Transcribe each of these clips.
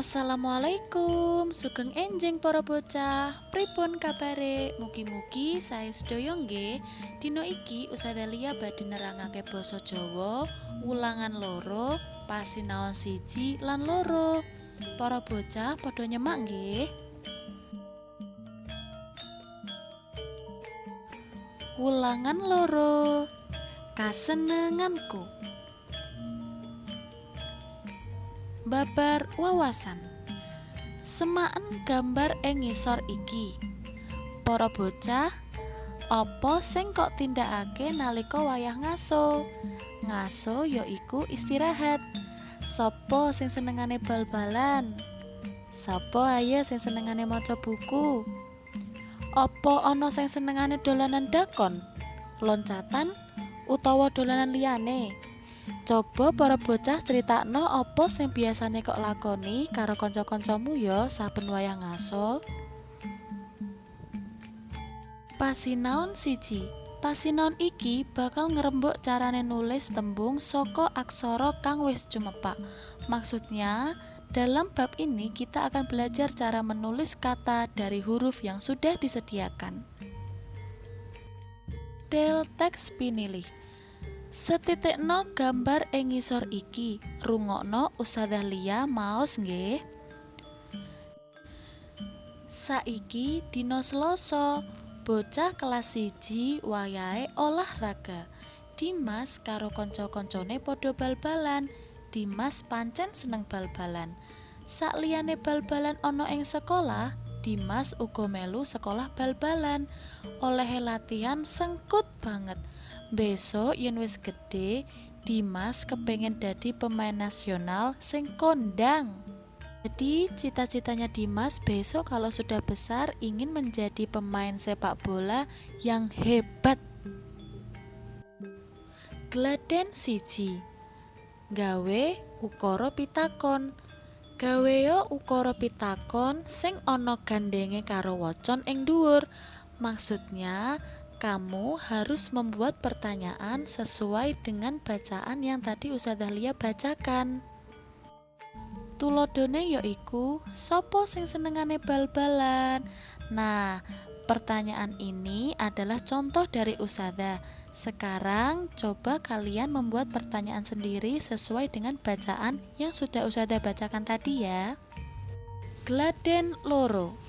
Assalamualaikum, sugeng enjing para bocah. Pripun kabare? Mugi-mugi sae sedaya nggih. Dina iki Ustazah Lia badhe nerangake basa Jawa, ulangan loro, pasinaon 1 lan 2. Para bocah padha nyemak nggih. Ulangan loro. Kasenenganku. Babar wawasan. Semaken gambar ing ngisor iki. Para bocah, apa sing kok tindakake nalika wayah ngaso? Ngaso yaiku istirahat. Sapa sing senengane bal-balan? Sapa ayo sing senengane maca buku? Apa ana sing senengane dolanan dakon, loncatan, utawa dolanan liyane? Coba para bocah critakno apa sing biasane kok lakoni karo kanca-kancamu ya saben wayah ngaso. Pasinaon 1. Pasinaon iki bakal ngrembug carane nulis tembung saka aksara kang wis cumepak. Maksudnya, dalam bab ini kita akan belajar cara menulis kata dari huruf yang sudah disediakan. Del teks pinilih. Setitikno gambar ing ngisor iki, rungokno Ustazah Lia maos nggih. Saiki dina Selasa, bocah kelas 1 wayahe olahraga. Dimas karo kanca-kancane padha bal-balan. Dimas pancen seneng bal-balan. Sakliyane bal-balan ana ing sekolah, Dimas uga melu sekolah bal-balan. Olehe latihan sengkut banget. Besok yen wis gedhe, Dimas kepengin dadi pemain nasional sing kondang. Jadi cita-citanya Dimas besok kalau sudah besar ingin menjadi pemain sepak bola yang hebat. Gladen 1. Gawe ukara pitakon. Gaweya ukara pitakon sing ana gandenge karo wacan ing dhuwur. Maksudnya kamu harus membuat pertanyaan sesuai dengan bacaan yang tadi Ustazah Lia bacakan. Tulodone yaiku, sapa sing senengane bal-balan? Nah, pertanyaan ini adalah contoh dari Ustazah. Sekarang coba kalian membuat pertanyaan sendiri sesuai dengan bacaan yang sudah Ustazah bacakan tadi ya. Gladen loro.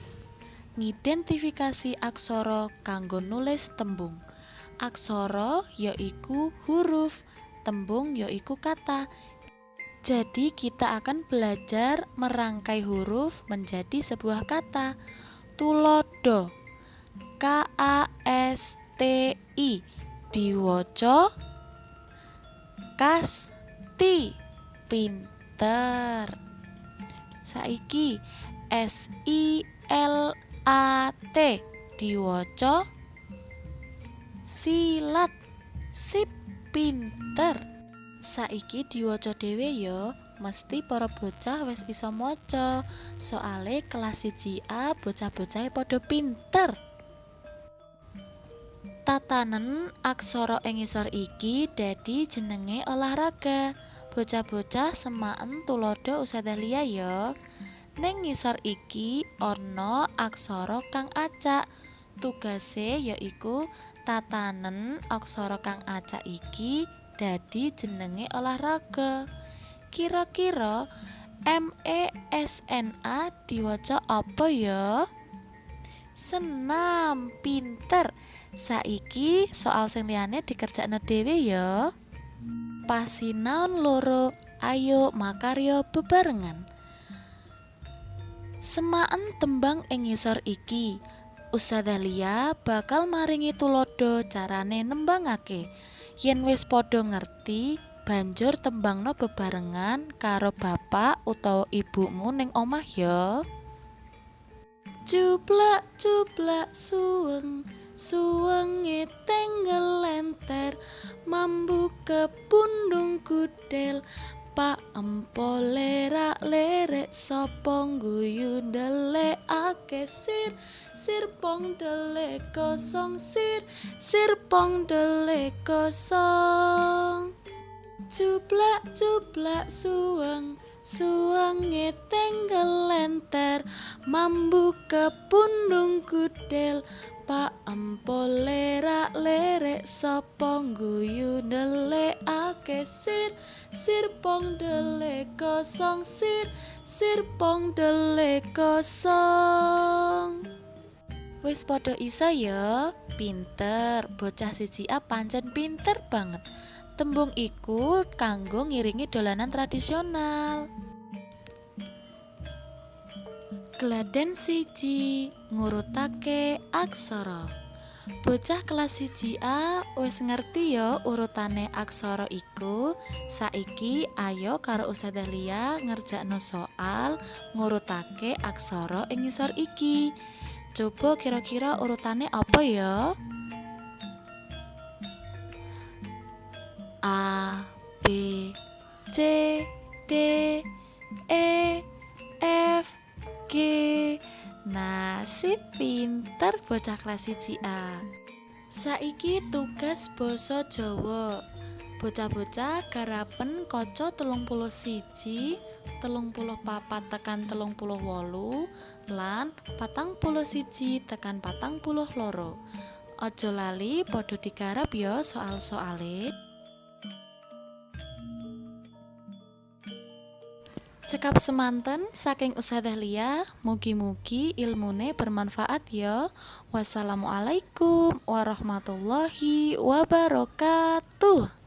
Ngidentifikasi aksara kanggo nulis tembung. Aksara yaiku huruf, tembung yaiku kata. Jadi kita akan belajar merangkai huruf menjadi sebuah kata. Tulodo, KASTI, diwaca kasti, pinter. Saiki SILAT, diwaca silat, sip, pinter. Saiki diwaca dhewe ya, mesti para bocah wis iso maca. Soale kelas 1A bocah-bocahe padha pinter. Tatanen aksara ing ngisor iki dadi jenenge olahraga. Bocah-bocah semaken tulodo Ustazah Lia ya. Ning ngisor iki ana aksara kang acak. Tugase yaiku tatanen aksara kang acak iki dadi jenenge olahraga. Kira-kira MESNA diwaca apa ya? Senam, pinter. Saiki soal sing liyane dikerjakno dhewe ya. Pasinaon loro, ayo makarya bebarengan. Semaken tembang ing ngisor iki, Ustazah Lia bakal maringi tulodo carane nembangake. Yen wis padha ngerti, banjur tembangno bebarengan karo bapak utawa ibumu ning omah ya. Cuplak cuplak suweng, suwenge tenggel lenter, mambu kepundung kudel. Pak empo lerak lerek sapa guyu ndelikake sir, sir pong delek kosong sir, sir pong delek kosong. Cuplak cuplak suweng, Suwange tenggelenter mambu kepundung kudel Pak empo lerak lerek sapa guyu ndelikake sir pong delek kosong sir pong delek kosong. Wis padha isa ya, pinter, bocah siji A pancen pinter banget. Tembung iku kanggo ngiringi dolanan tradisional. Gladhen siji ngurutake aksara. Bocah kelas 1A wis ngerti ya urutane aksara iku. Saiki ayo karo Ustazah Lia ngerjakno soal ngurutake aksara ing ngisor iki. Coba kira-kira urutane apa ya? A, B, C, D, E, F, G. Nah, si pinter bocah kelas 1A. Saiki tugas basa Jawa. Bocah-bocah garapen kaca 31, 34 tekan 38 lan 41 tekan 42. Aja lali padha digarap ya soal-soale. Cekap semanten saking Ustazah Lia, mugi-mugi ilmune bermanfaat ya. Wassalamualaikum warahmatullahi wabarakatuh.